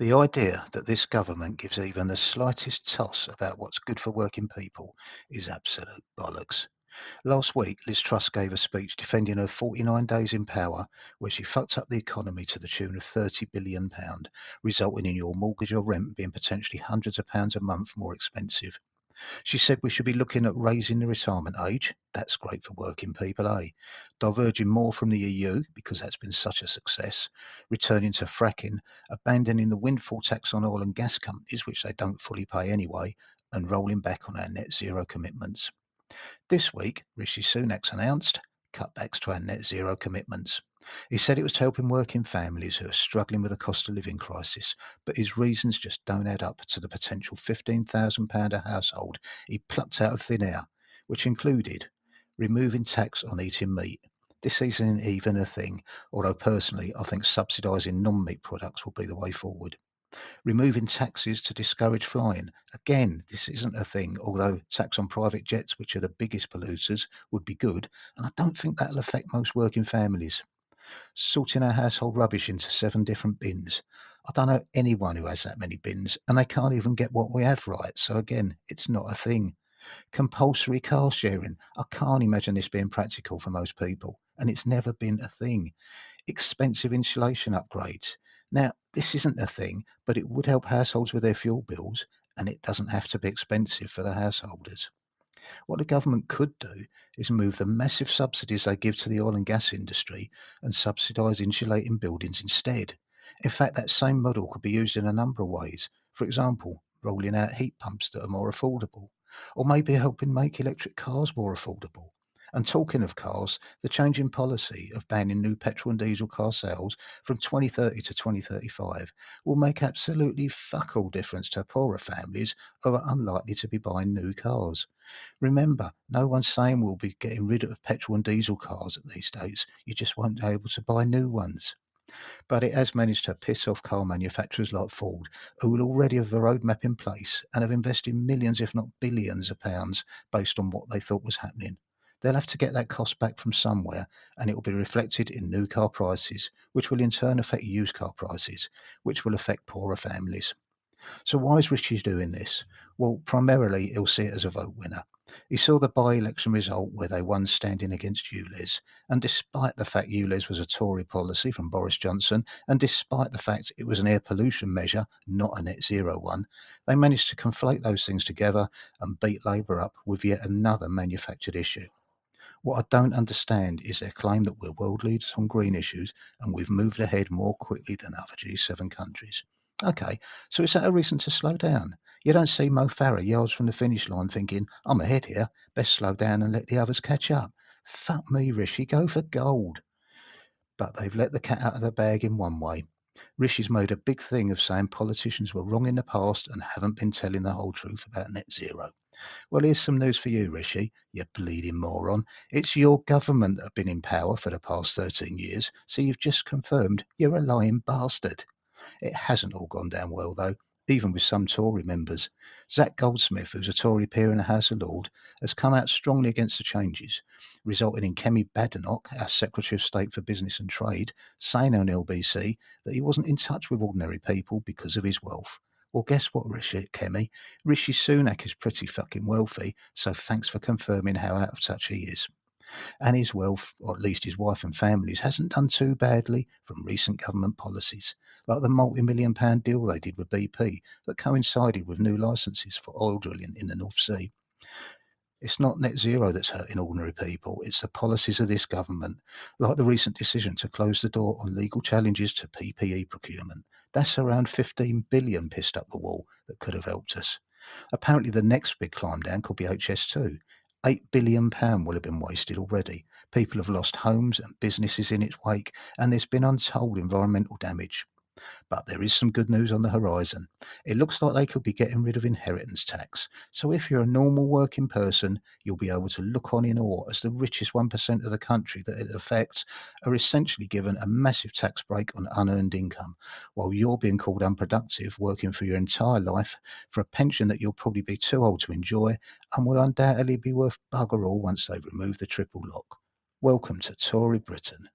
The idea that this government gives even the slightest toss about what's good for working people is absolute bollocks. Last week, Liz Truss gave a speech defending her 49 days in power, where she fucked up the economy to the tune of £30 billion, resulting in your mortgage or rent being potentially hundreds of pounds a month more expensive. She said we should be looking at raising the retirement age. That's great for working people, eh? Diverging more from the EU, because that's been such a success. Returning to fracking, abandoning the windfall tax on oil and gas companies, which they don't fully pay anyway, and rolling back on our net zero commitments. This week, Rishi Sunaks announced cutbacks to our net zero commitments. He said it was helping working families who are struggling with the cost of living crisis, but his reasons just don't add up to the potential £15,000 a household he plucked out of thin air, which included removing tax on eating meat. This isn't even a thing, although personally I think subsidising non-meat products will be the way forward. Removing taxes to discourage flying. Again, this isn't a thing, although tax on private jets, which are the biggest polluters, would be good, and I don't think that'll affect most working families. Sorting our household rubbish into 7 different bins. I don't know anyone who has that many bins, and they can't even get what we have right, so again, it's not a thing. Compulsory car sharing. I can't imagine this being practical for most people, and it's never been a thing. Expensive insulation upgrades. Now, this isn't a thing, but it would help households with their fuel bills, and it doesn't have to be expensive for the householders. What the government could do is move the massive subsidies they give to the oil and gas industry and subsidise insulating buildings instead. In fact, that same model could be used in a number of ways. For example, rolling out heat pumps that are more affordable, or maybe helping make electric cars more affordable. And talking of cars, the change in policy of banning new petrol and diesel car sales from 2030 to 2035 will make absolutely fuck all difference to poorer families who are unlikely to be buying new cars. Remember, no one's saying we'll be getting rid of petrol and diesel cars at these dates. You just won't be able to buy new ones. But it has managed to piss off car manufacturers like Ford, who will already have a roadmap in place and have invested millions, if not billions, of pounds based on what they thought was happening. They'll have to get that cost back from somewhere, and it will be reflected in new car prices, which will in turn affect used car prices, which will affect poorer families. So why is Rishi doing this? Well, primarily he'll see it as a vote winner. He saw the by-election result where they won standing against ULEZ, and despite the fact ULEZ was a Tory policy from Boris Johnson, and despite the fact it was an air pollution measure, not a net zero one, they managed to conflate those things together and beat Labour up with yet another manufactured issue. What I don't understand is their claim that we're world leaders on green issues and we've moved ahead more quickly than other G7 countries. Okay, so is that a reason to slow down? You don't see Mo Farah yards from the finish line thinking, I'm ahead here, best slow down and let the others catch up. Fuck me, Rishi, go for gold. But they've let the cat out of the bag in one way. Rishi's made a big thing of saying politicians were wrong in the past and haven't been telling the whole truth about net zero. Well, here's some news for you, Rishi, you bleeding moron. It's your government that have been in power for the past 13 years, so you've just confirmed you're a lying bastard. It hasn't all gone down well, though, even with some Tory members. Zac Goldsmith, who's a Tory peer in the House of Lords, has come out strongly against the changes, resulting in Kemi Badenoch, our Secretary of State for Business and Trade, saying on LBC that he wasn't in touch with ordinary people because of his wealth. Well, guess what, Kemi? Rishi Sunak is pretty fucking wealthy, so thanks for confirming how out of touch he is. And his wealth, or at least his wife and family's, hasn't done too badly from recent government policies, like the multi-million-pound deal they did with BP that coincided with new licenses for oil drilling in the North Sea. It's not net zero that's hurting ordinary people, it's the policies of this government, like the recent decision to close the door on legal challenges to PPE procurement. That's around 15 billion pissed up the wall that could have helped us. Apparently, the next big climb down could be HS2. £8 billion will have been wasted already. People have lost homes and businesses in its wake, and there's been untold environmental damage. But there is some good news on the horizon. It looks like they could be getting rid of inheritance tax. So if you're a normal working person, you'll be able to look on in awe as the richest 1% of the country that it affects are essentially given a massive tax break on unearned income, while you're being called unproductive, working for your entire life for a pension that you'll probably be too old to enjoy and will undoubtedly be worth bugger all once they've removed the triple lock. Welcome to Tory Britain.